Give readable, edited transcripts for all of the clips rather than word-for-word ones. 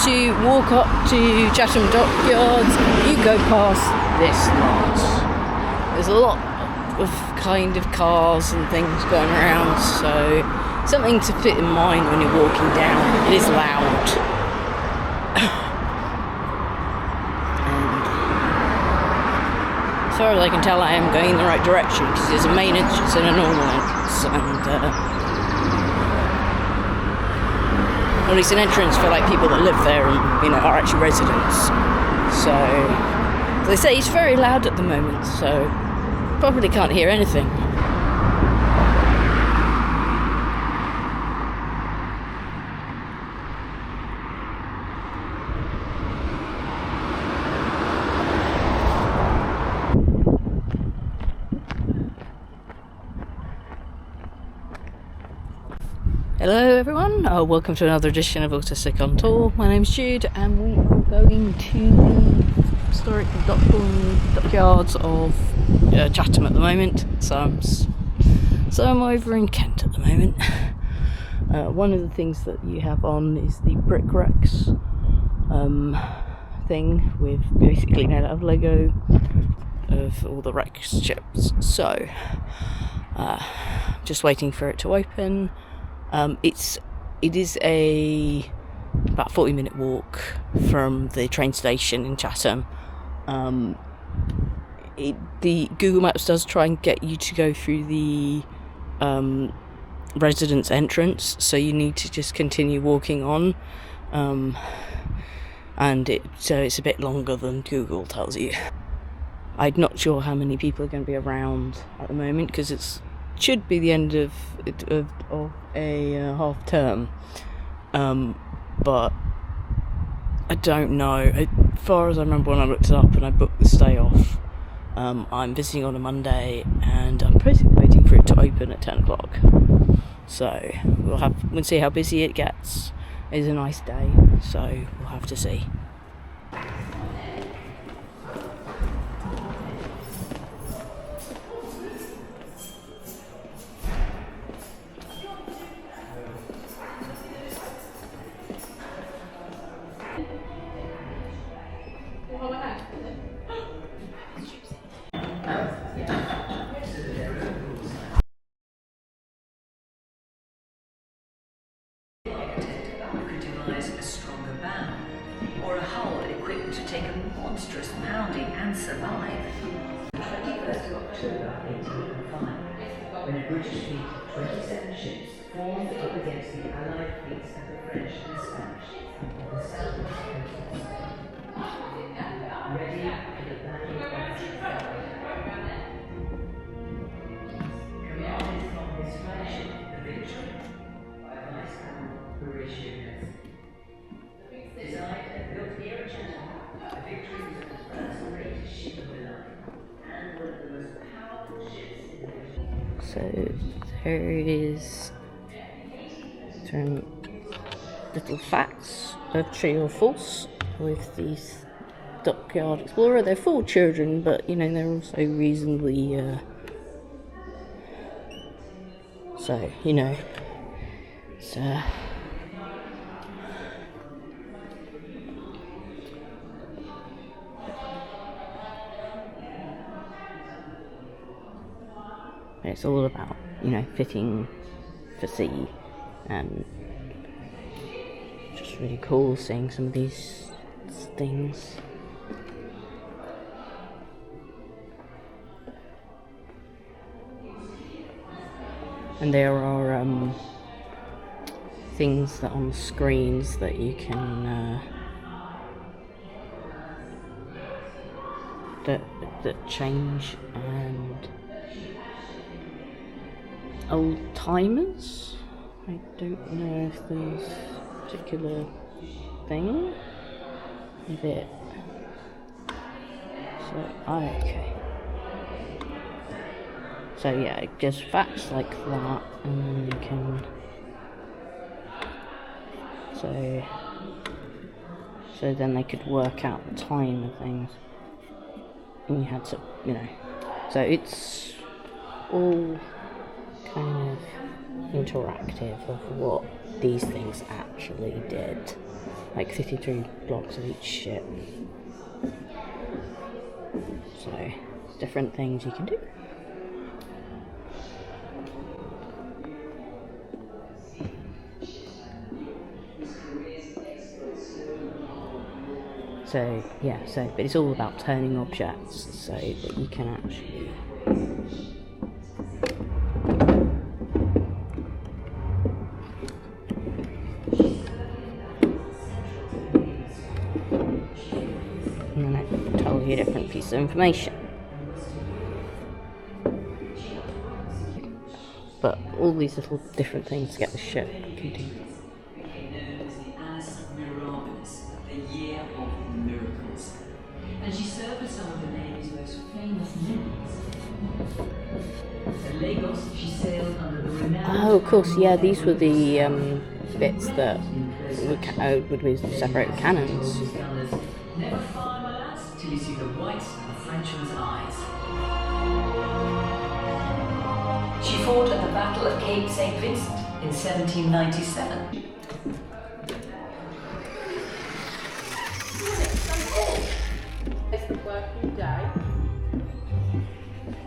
to walk up to Chatham Dockyard, you go past this lot. There's a lot of kind of cars and things going around, so something to put in mind when you're walking down. It is loud. And as far as I can tell, I am going in the right direction because there's a main entrance and a normal entrance, and at least an entrance for like people that live there and are actually residents. So they say it's very loud at the moment, so probably can't hear anything. Hello everyone, welcome to another edition of Autistic on Tour. My name's Jude and we are going to the historic dockyards of Chatham at the moment. So I'm over in Kent at the moment. One of the things that you have on is the brick wrecks thing with basically made out of Lego of all the wreck ships. So just waiting for it to open. It is about 40-minute walk from the train station in Chatham. The Google Maps does try and get you to go through the residence entrance, so you need to just continue walking on, so it's a bit longer than Google tells you. I'm not sure how many people are going to be around at the moment because it should be the end of a half term, but I don't know. As far as I remember when I looked it up and I booked the stay off, I'm visiting on a Monday and I'm basically waiting for it to open at 10 o'clock. So we'll see how busy it gets. It's a nice day, so we'll have to see. A stronger bow, or a hull equipped to take a monstrous pounding and survive. 21st of October 1805, when a British fleet of 27 ships formed up against the Allied fleets of the French and Spanish on the southwest coast of Spain, ready for the Battle of Trafalgar. Commanded from his flagship, the Victory, by Vice Admiral Horatio Nelson. Designed and built here at Chatham, the Victory was the first greatest ship of the line and one of the most powerful ships in the world. So there is some little facts of true or false with these Dockyard Explorer. They're for children, but they're also reasonably it's it's all about, fitting for sea, and just really cool seeing some of these things. And there are things that on screens that you can that change, and old timers. I don't know if there's a particular thing with it. So okay. So yeah, just facts like that, and then you can. So then they could work out the time of things. And you had to, So it's all kind of interactive of what these things actually did. like 53 blocks of each ship. So, different things you can do. So, yeah, but it's all about turning objects so that you can actually and then it tells you a different piece of information. But all these little different things to get the ship can do. The year of miracles. And she served as some of the Navy's most famous men. At Lagos, she sailed under the renowned... Oh, of course, yeah, these were the bits that would be separated cannons. Never fire, my lads, till you see the whites of a Frenchman's eyes. She fought at the Battle of Cape St. Vincent in 1797.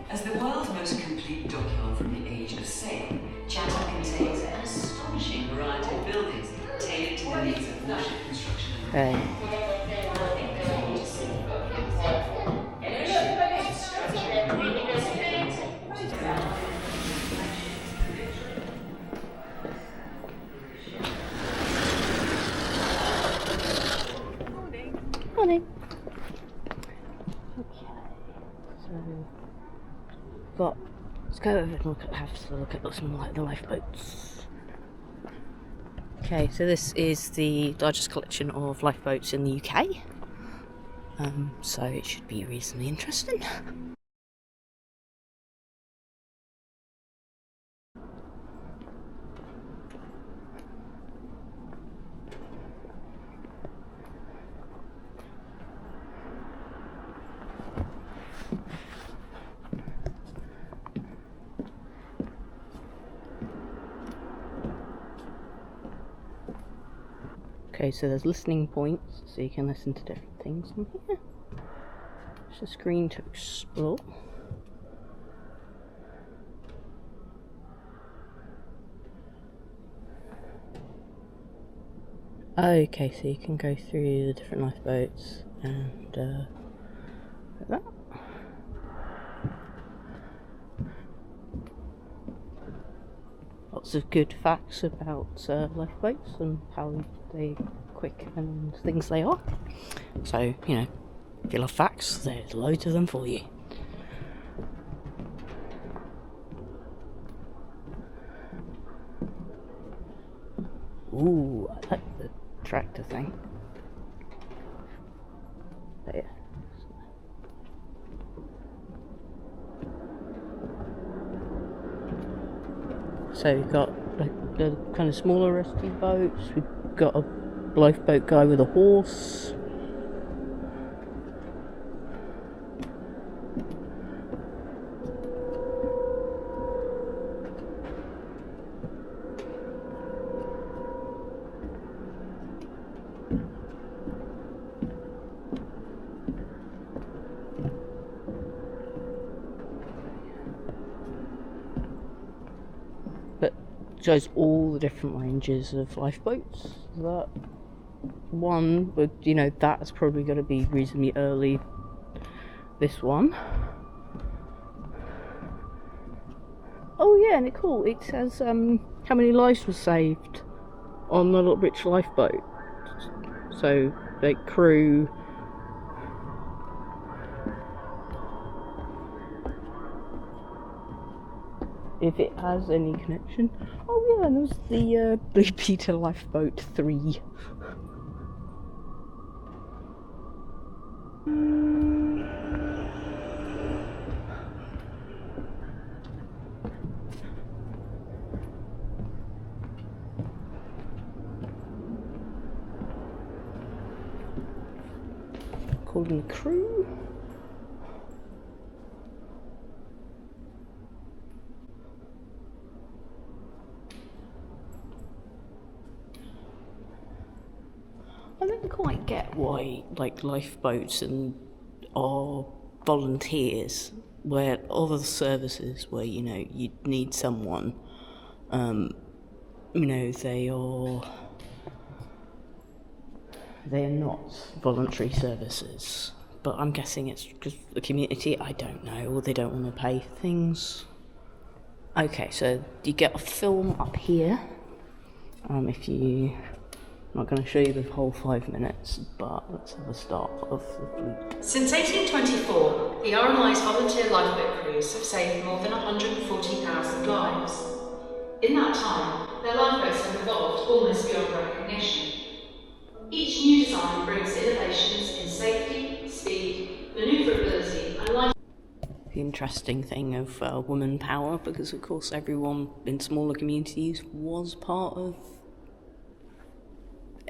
As the world's most complete dockyard from the age of sail, Chatham contains an astonishing variety of buildings tailored to the needs of warship construction. Okay. Morning. Okay, so let's go over and have a look at some like the lifeboats. Okay, so this is the largest collection of lifeboats in the UK. So it should be reasonably interesting. Okay, so there's listening points, so you can listen to different things on here. There's a screen to explore. Okay, so you can go through the different lifeboats and like that. Lots of good facts about lifeboats and how quick and things they are. So, you know, if you love facts, there's loads of them for you. Ooh, I like the tractor thing. There. So we've got like the kind of smaller rescue boats. We've got a lifeboat guy with a horse. But it shows all the different ranges of lifeboats. That one, but you know, that's probably going to be reasonably early. This one. Oh yeah, and it's cool. It says how many lives were saved on the Little British lifeboat. So, like crew. If it has any connection. Oh yeah, and there's the Blue Peter Lifeboat 3. Calling the crew. I don't quite get why, like, lifeboats and are volunteers, where other services where, you know, you need someone, you know, they're not voluntary services. But I'm guessing it's because the community, I don't know, or they don't want to pay things. Okay, so you get a film up here. I'm not going to show you the whole 5 minutes, but let's have a start of the fleet. Since 1824, the RMI's volunteer lifeboat crews have saved more than 140,000 lives. In that time, their lifeboats have evolved almost beyond recognition. Each new design brings innovations in safety, speed, manoeuvrability, and life. The interesting thing of woman power, because of course everyone in smaller communities was part of,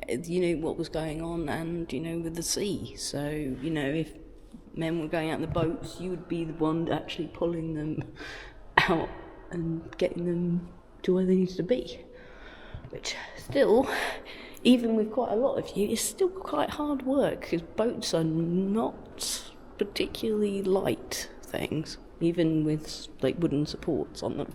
you know, what was going on, and, you know, with the sea. So, you know, if men were going out in the boats, you would be the one actually pulling them out and getting them to where they needed to be. Which still, even with quite a lot of you, is still quite hard work, because boats are not particularly light things, even with, like, wooden supports on them.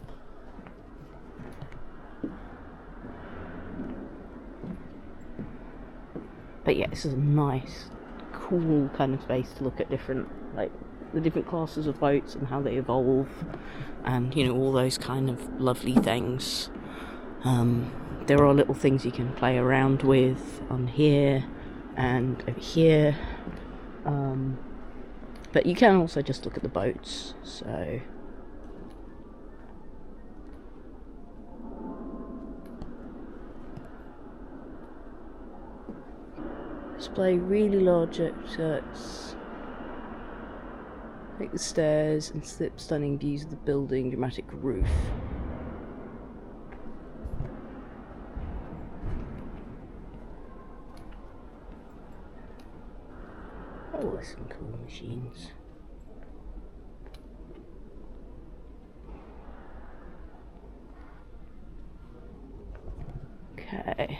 But yeah, this is a nice, cool kind of space to look at different, like, the different classes of boats and how they evolve, and, you know, all those kind of lovely things. There are little things you can play around with on here and over here, but you can also just look at the boats. So display really large excerpts, like the stairs, and slip stunning views of the building, dramatic roof. Oh, there's some cool machines. Okay.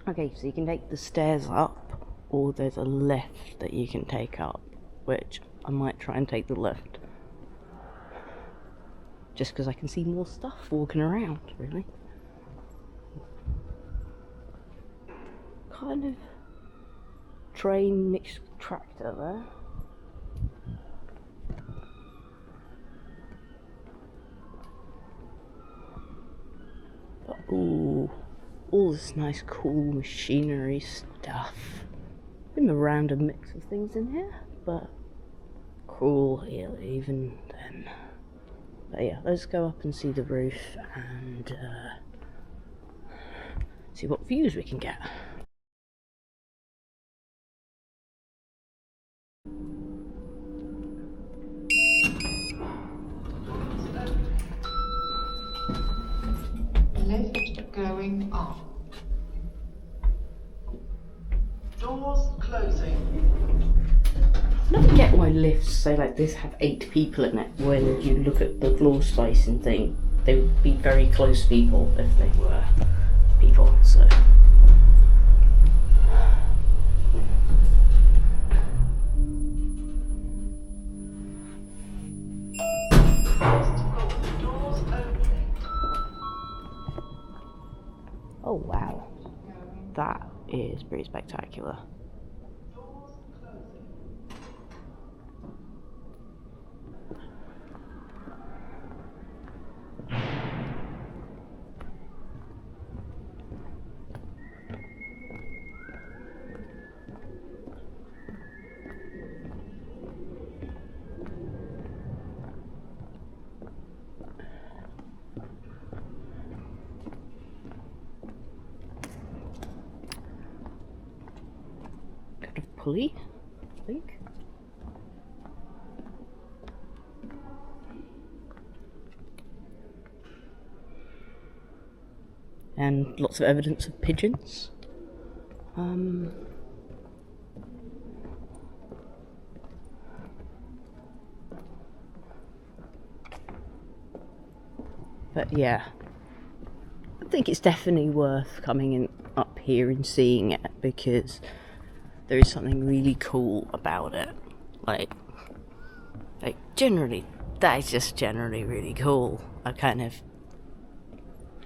Okay, so you can take the stairs up, or there's a lift that you can take up, which I might try and take the lift. Just because I can see more stuff walking around, really. Kind of train mixed with tractor there. But, ooh, all this nice cool machinery stuff. Been a random mix of things in here, but cool even then. But yeah, let's go up and see the roof and see what views we can get. Lift going up. Doors closing. I don't get why lifts say like this have 8 people in it, when you look at the floor space and think they would be very close people if they were people, so. Doors opening. Oh wow, that is pretty spectacular. Doors closing. Kind of pulley, I think. And lots of evidence of pigeons. But yeah, think it's definitely worth coming in up here and seeing it, because there is something really cool about it. Like generally, that is just generally really cool. I kind of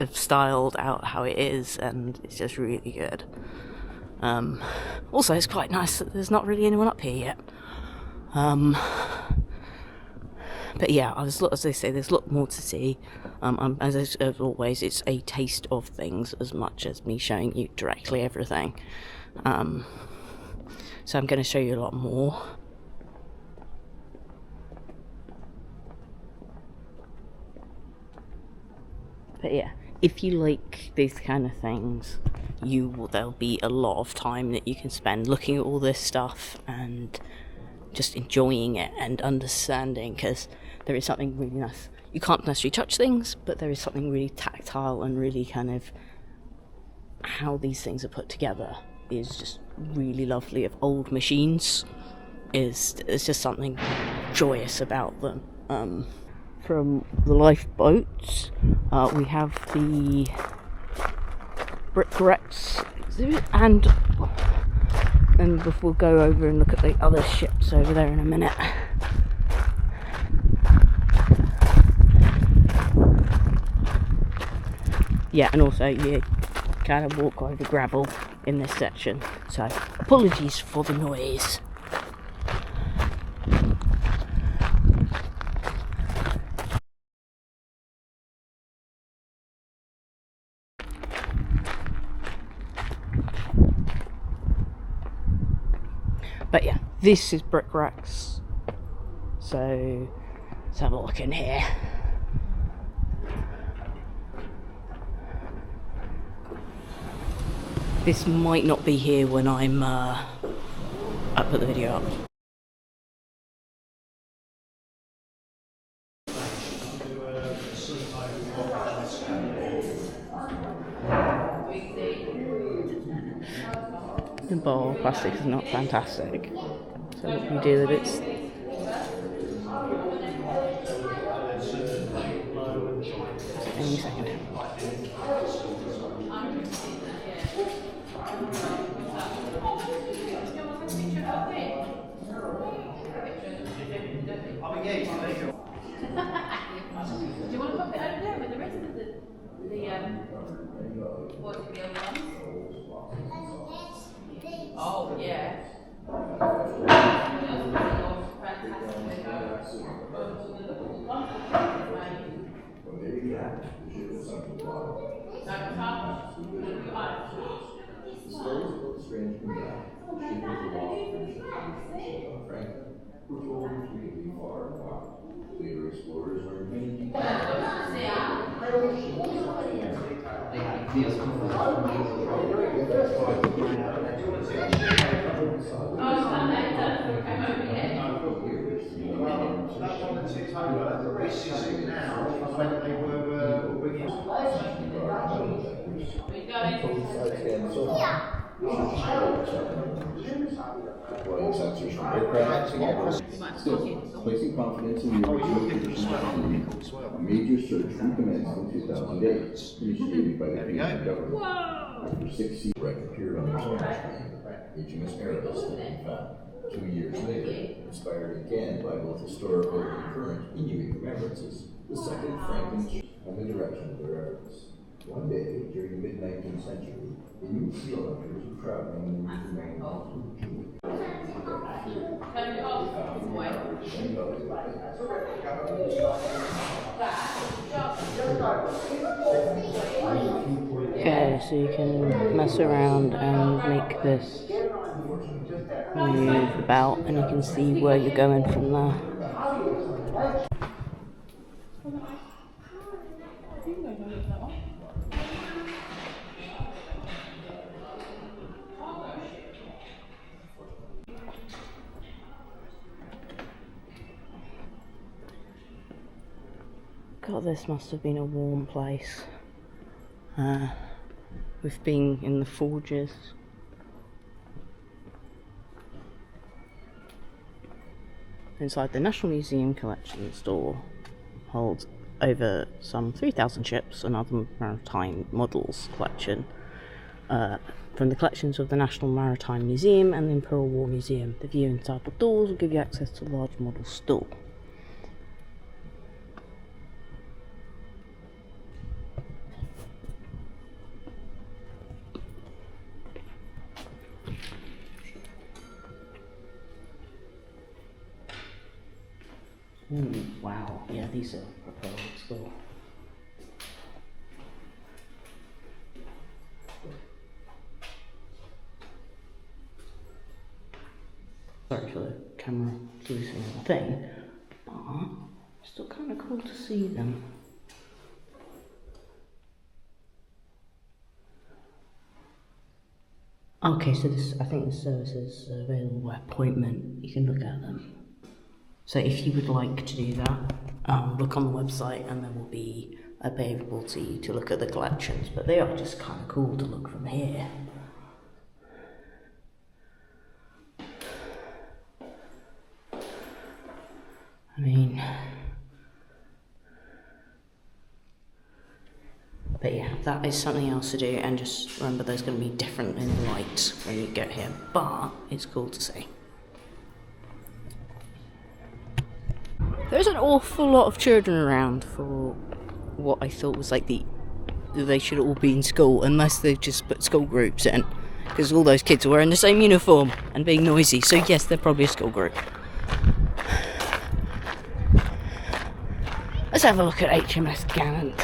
have styled out how it is, and it's just really good. Also, it's quite nice that there's not really anyone up here yet. But yeah, as they say, there's a lot more to see. As always, it's a taste of things as much as me showing you directly everything. So I'm going to show you a lot more. But yeah, if you like these kind of things, there'll be a lot of time that you can spend looking at all this stuff and just enjoying it and understanding, because there is something really nice. You can't necessarily touch things, but there is something really tactile and really kind of how these things are put together is just really lovely. Of old machines, it's just something joyous about them. From the lifeboats, we have the Brickrex exhibit, and we'll go over and look at the other ships over there in a minute. Yeah, and also you kind of walk over gravel in this section, so apologies for the noise. But yeah, this is Brickrex, so let's have a look in here. This might not be here when I put the video up. The ball plastic is not fantastic, so what we do with it. Any second. Do you want to pop it over there with the rest of the what the other ones? Oh yeah. Strange comeback. She was a lost friendship on Franklin, who told her to leave far and wide. Later explorers learned many details. Deploying sensors from aircraft, still placing confidence in the original conditions a major search recommenced in 2008, initiated by the Canadian government. After 6 seasons, wreck appeared on the screen. HMS Erebus had been found. 2 years later, inspired again by both historical and current Inuit remembrances, the second Franklin ship and the direction of their Erebus. One day, during the mid-19th century, Inuit seal hunters were traveling in the region of Okay, so you can mess around and make this move about, and you can see where you're going from there. God, this must have been a warm place. We've been in the forges. Inside the National Museum collection store holds over some 3,000 ships and other maritime models collection from the collections of the National Maritime Museum and the Imperial War Museum. The view inside the doors will give you access to the large model store. Ooh, wow, yeah, these are proper old school. Sorry for the camera losing the thing, but it's still kind of cool to see them. Okay, so I think the service is available by appointment. You can look at them. So if you would like to do that, look on the website and there will be availability to look at the collections, but they are just kind of cool to look from here. I mean, but yeah, that is something else to do, and just remember there's going to be different in the light when you get here, but it's cool to see. There's an awful lot of children around for what I thought was like they should all be in school, unless they've just put school groups in, because all those kids are wearing the same uniform and being noisy, so yes, they're probably a school group. Let's have a look at HMS Gallant.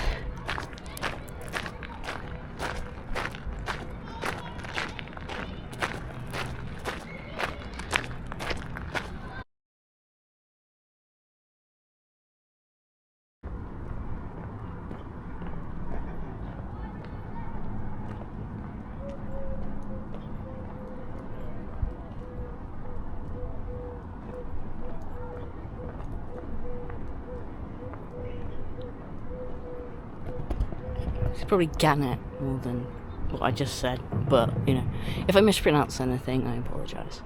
It's probably Gannet more than what I just said, but you know, if I mispronounce anything, I apologise.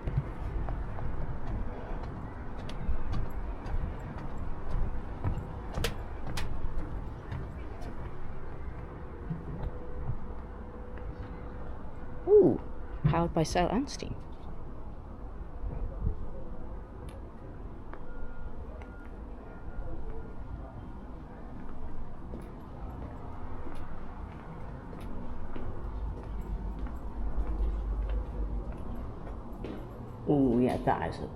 Ooh, powered by sail and steam. Oh yeah, that is it.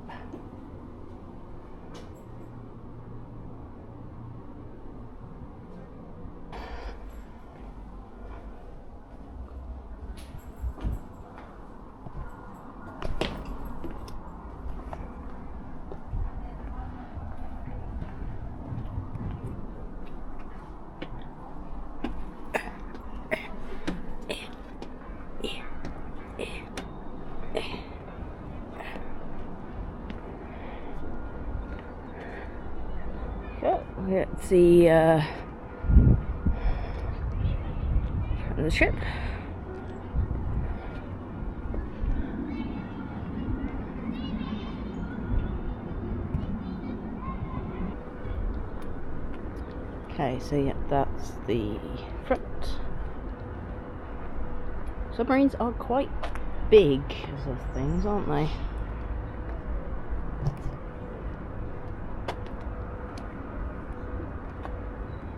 It's the ship. Okay, so yeah, that's the front. Submarines are quite big as of things, aren't they?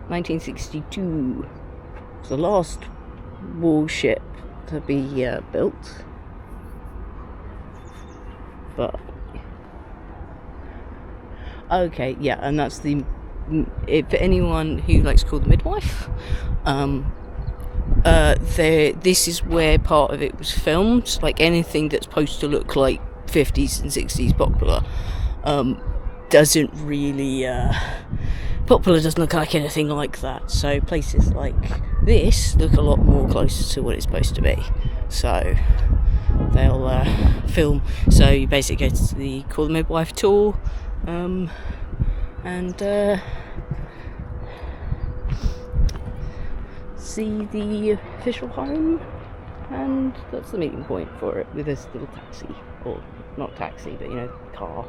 (1962) was the last warship to be built, but okay, yeah, and that's the for anyone who likes to call the midwife. This is where part of it was filmed. Like anything that's supposed to look like 50s and 60s popular doesn't really Popular doesn't look like anything like that, so places like this look a lot more closer to what it's supposed to be. So they'll film. So you basically go to the Call the Midwife tour, and see the official home, and that's the meeting point for it, with this little taxi, or not taxi, but you know, car.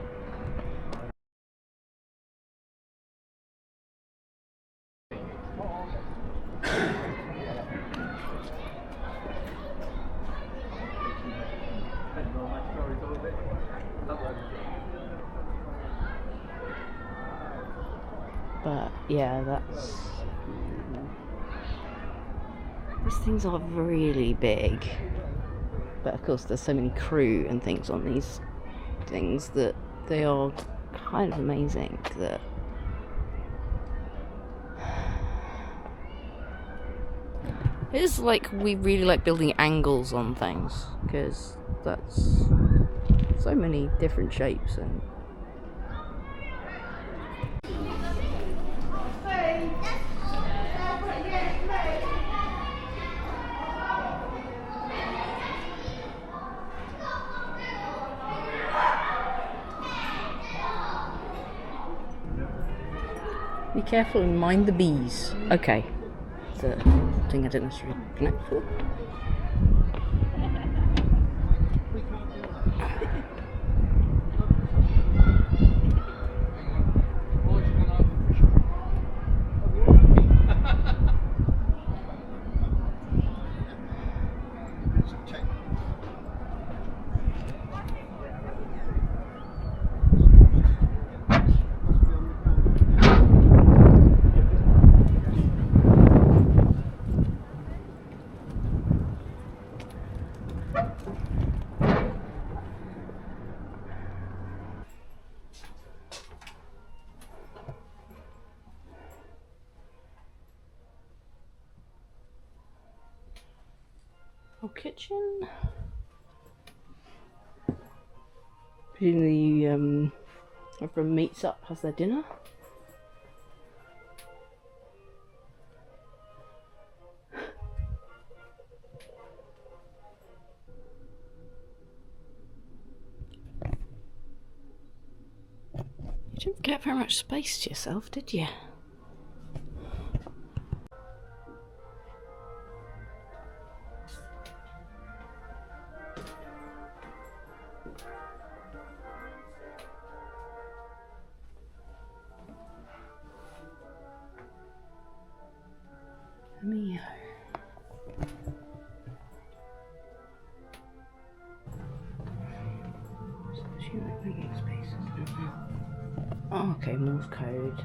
But yeah, these things are really big. But of course there's so many crew and things on these things that they are kind of amazing that it's like we really like building angles on things because that's so many different shapes and be careful and mind the bees. Okay. The thing I didn't necessarily connect for. Kitchen. Presumably, everyone meets up, has their dinner. You didn't get very much space to yourself, did you? Mio. Oh, okay, Morse code.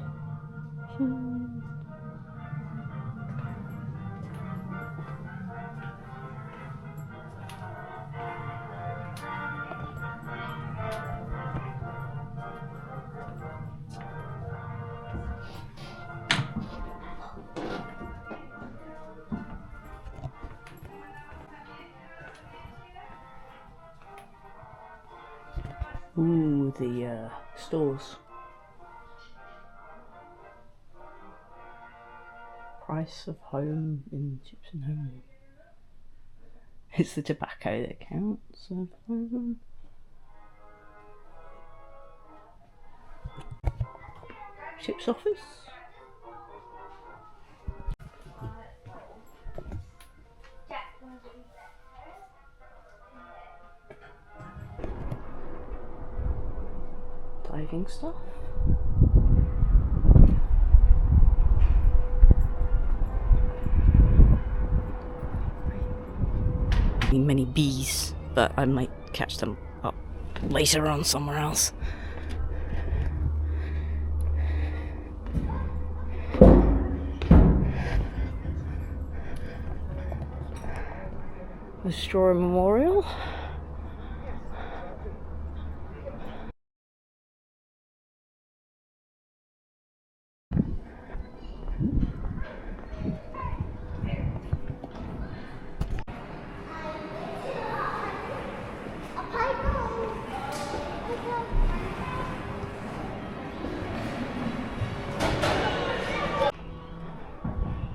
Ooh, the stores. Price of home in chips and home. It's the tobacco that counts. Ship's office. Diving stuff. Many bees, but I might catch them up later on somewhere else. The Straw Memorial.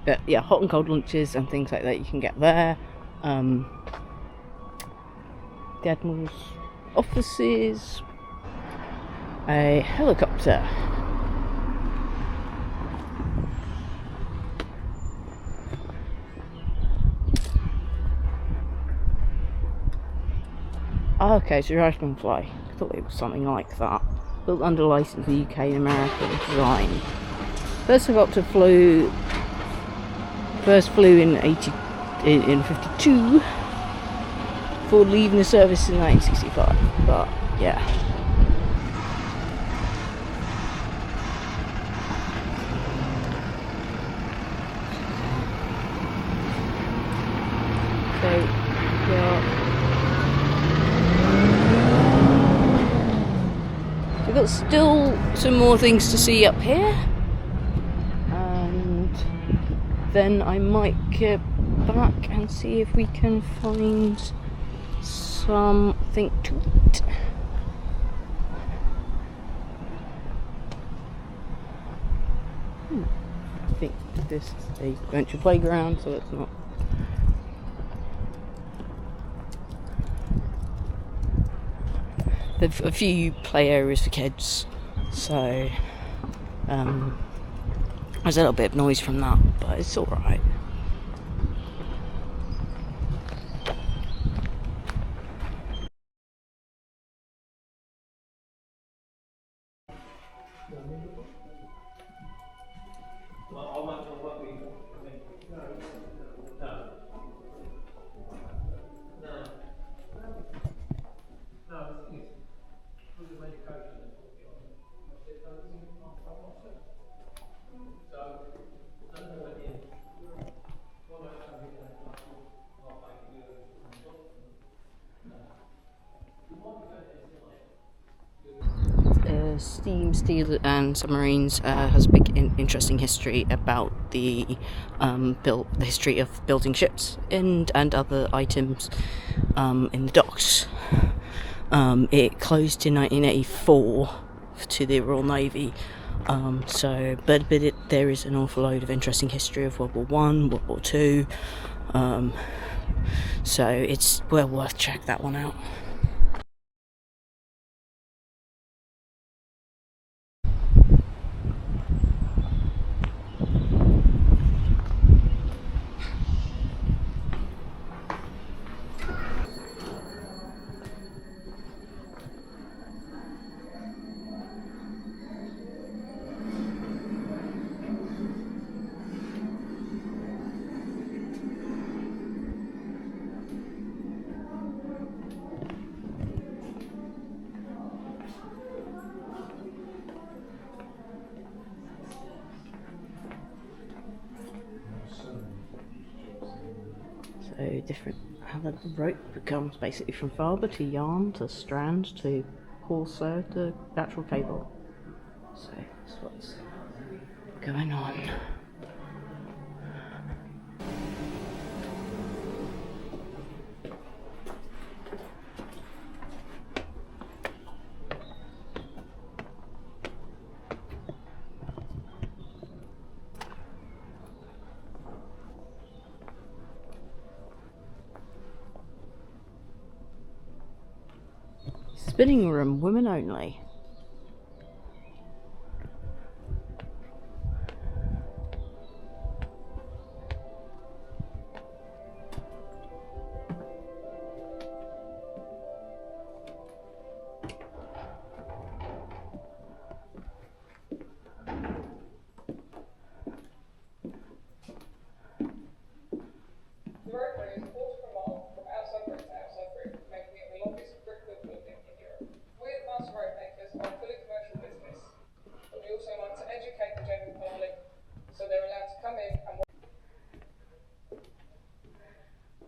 But yeah, hot and cold lunches and things like that you can get there. The Admiral's offices, a helicopter. Oh, okay, so Irishman fly. I thought it was something like that. Built under license for UK and American design. First helicopter flew First flew in 52 before leaving the service in 1965. But yeah. So we've got still some more things to see up here, and then I might get back and see if we can find something to eat. I think this is a venture playground, so it's not. There's a few play areas for kids, so there's a little bit of noise from that, but it's alright. Steam, Steel and Submarines has a big interesting history about the history of building ships and other items in the docks. It closed in 1984 to the Royal Navy, but there is an awful load of interesting history of World War One, World War Two, so it's well worth check that one out. So different, how the rope becomes basically from fibre to yarn to strand to hawser to actual cable. So that's what's going on. Spinning room, women only.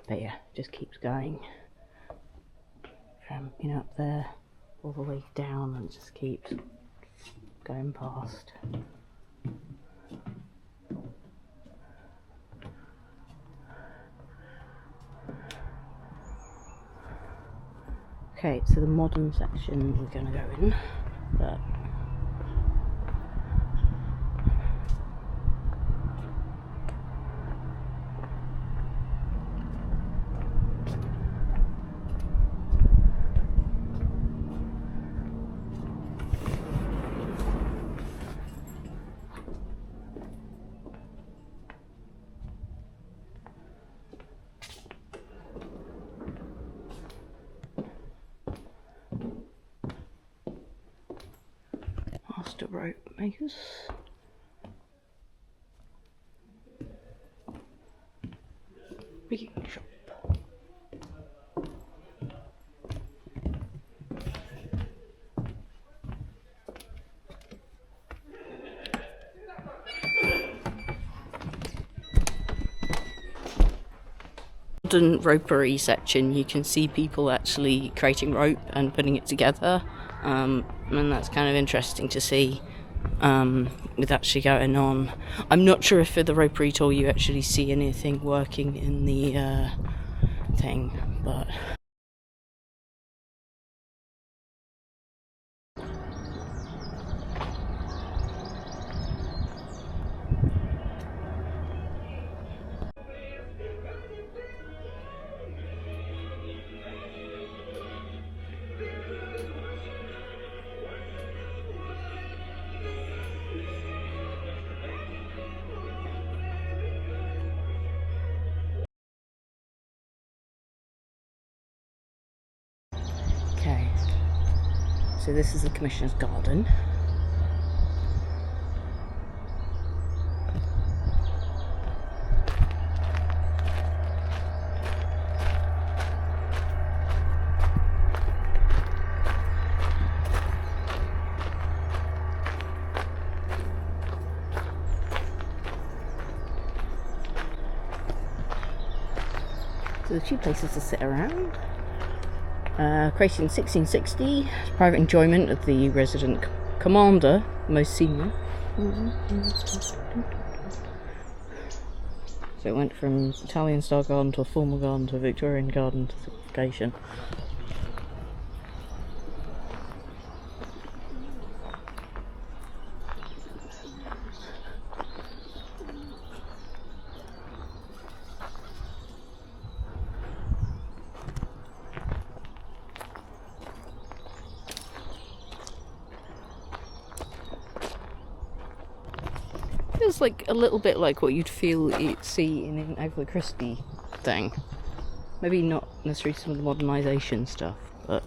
But yeah, just keeps going from up there all the way down, and just keeps going past. Okay, so the modern section we're going to go in, but master rope makers. rigging shop. Modern ropery section, you can see people actually creating rope and putting it together, and that's kind of interesting to see with actually going on. I'm not sure if for the ropery tour you actually see anything working in the thing, but okay. So this is the Commissioner's Garden. So the two places to sit around. Created in 1660, private enjoyment of the resident commander, most senior. So it went from Italian style garden to a formal garden to a Victorian garden to simplification. Feels like a little bit like what you'd see in an Agatha Christie thing. Maybe not necessarily some of the modernisation stuff, but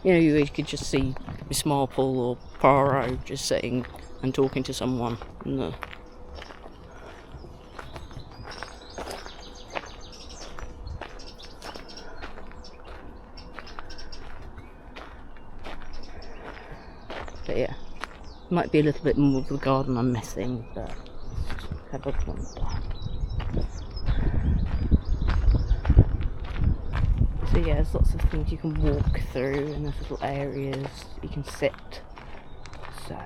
you know, you could just see Miss Marple or Poirot just sitting and talking to someone. But yeah, might be a little bit more of the garden I'm missing, but have a wonder. So yeah, there's lots of things you can walk through, and there's little areas you can sit. So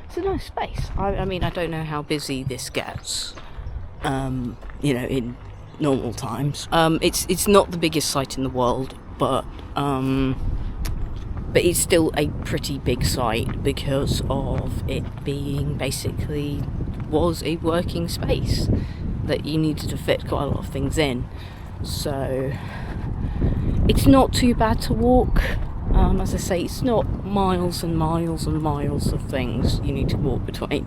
it's a nice space. I mean, I don't know how busy this gets, you know, in normal times. It's not the biggest site in the world, but it's still a pretty big site because of it being basically was a working space that you needed to fit quite a lot of things in. So it's not too bad to walk. As I say, it's not miles and miles and miles of things you need to walk between.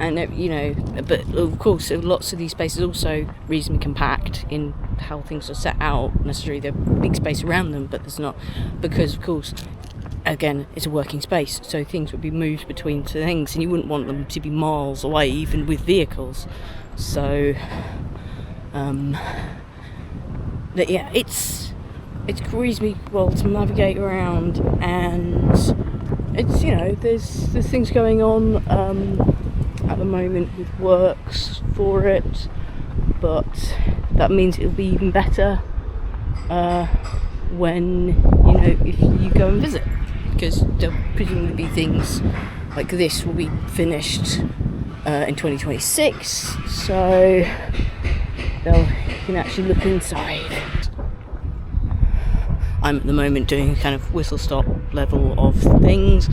And you know, but of course lots of these spaces are also reasonably compact in how things are set out. Necessarily there's big space around them, but there's not, because of course again it's a working space, so things would be moved between things and you wouldn't want them to be miles away even with vehicles. So but yeah, it's reasonably well to navigate around, and it's, you know, there's things going on at the moment with works for it, but that means it'll be even better when, you know, if you go and visit, because there'll presumably be things like this will be finished in 2026, so you can actually look inside. I'm at the moment doing a kind of whistle-stop level of things,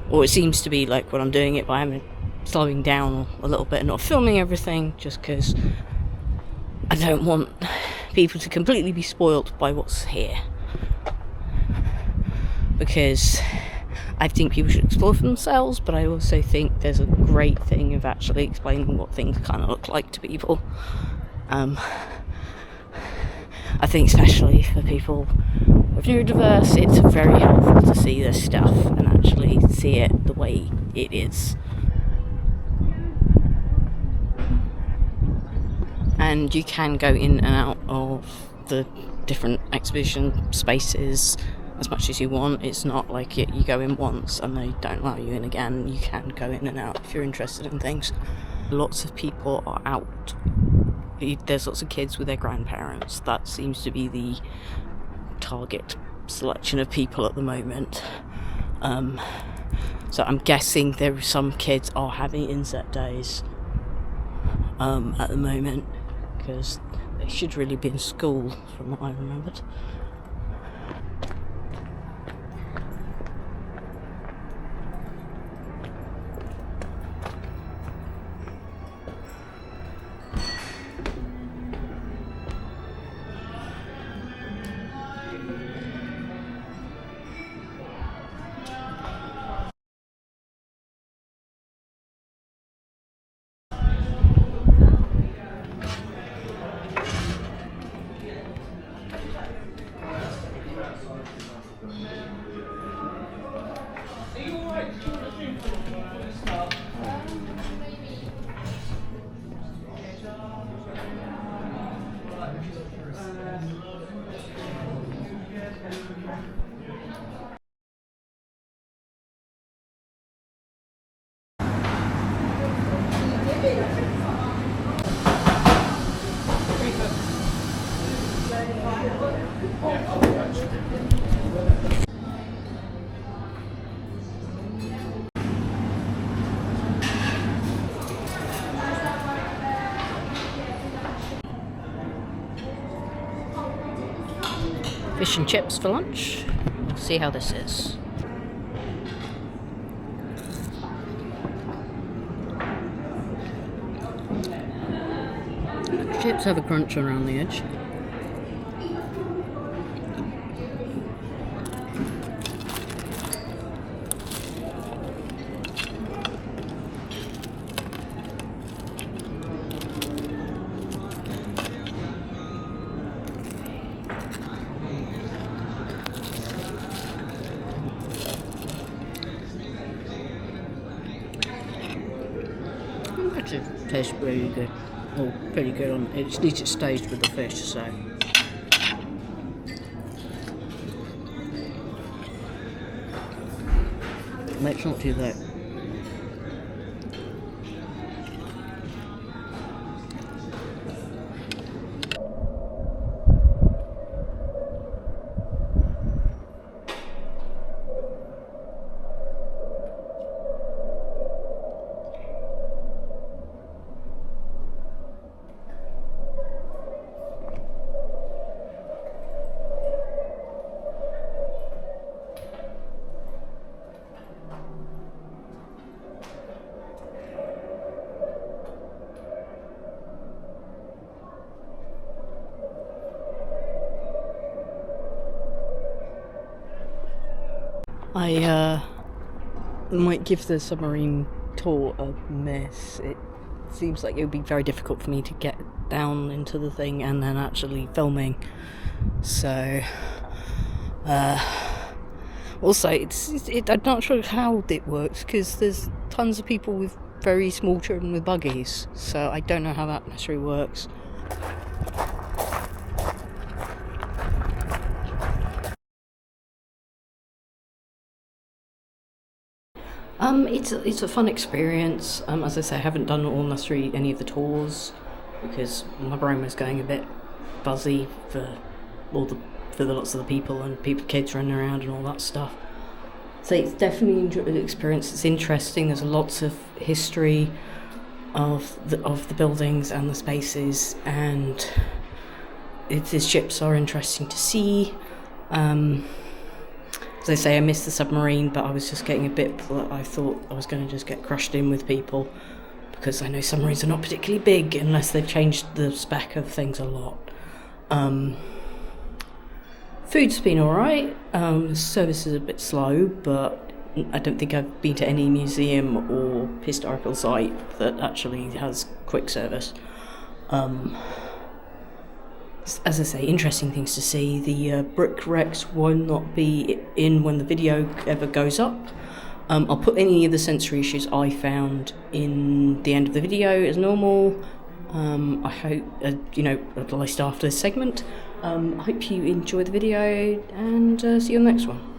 or it seems to be like what I'm doing it, but I'm slowing down a little bit and not filming everything, just because I don't want people to completely be spoilt by what's here, because I think people should explore for themselves, but I also think there's a great thing of actually explaining what things kind of look like to people. I think especially for people with neurodiverse, it's very helpful to see this stuff and actually see it the way it is. And you can go in and out of the different exhibition spaces as much as you want. It's not like you go in once and they don't allow you in again. You can go in and out if you're interested in things. Lots of people are out. There's lots of kids with their grandparents. That seems to be the target selection of people at the moment. So I'm guessing some kids are having inset days at the moment, because they should really be in school from what I remembered. Fish and chips for lunch. We'll see how this is. Chips have a crunch around the edge. Actually tastes really good. Oh, pretty good on it. At least it stays with the fish, so. Let's not do that. I might give the submarine tour a miss. It seems like it would be very difficult for me to get down into the thing and then actually filming. So, also, I'm not sure how it works, because there's tons of people with very small children with buggies, so I don't know how that necessarily works. It's a fun experience. As I say, I haven't done all necessarily any of the tours because my brain was going a bit buzzy for the lots of the people and kids running around and all that stuff. So it's definitely an experience. It's interesting. There's lots of history of the buildings and the spaces, and the ships are interesting to see. As I say, I missed the submarine, but I was just getting a bit that I thought I was going to just get crushed in with people, because I know submarines are not particularly big unless they've changed the spec of things a lot. Food's been alright. Service is a bit slow, but I don't think I've been to any museum or historical site that actually has quick service. As I say, interesting things to see. The brick wrecks will not be in when the video ever goes up. I'll put any of the sensory issues I found in the end of the video as normal. I hope, at least after this segment. I hope you enjoy the video, and see you on the next one.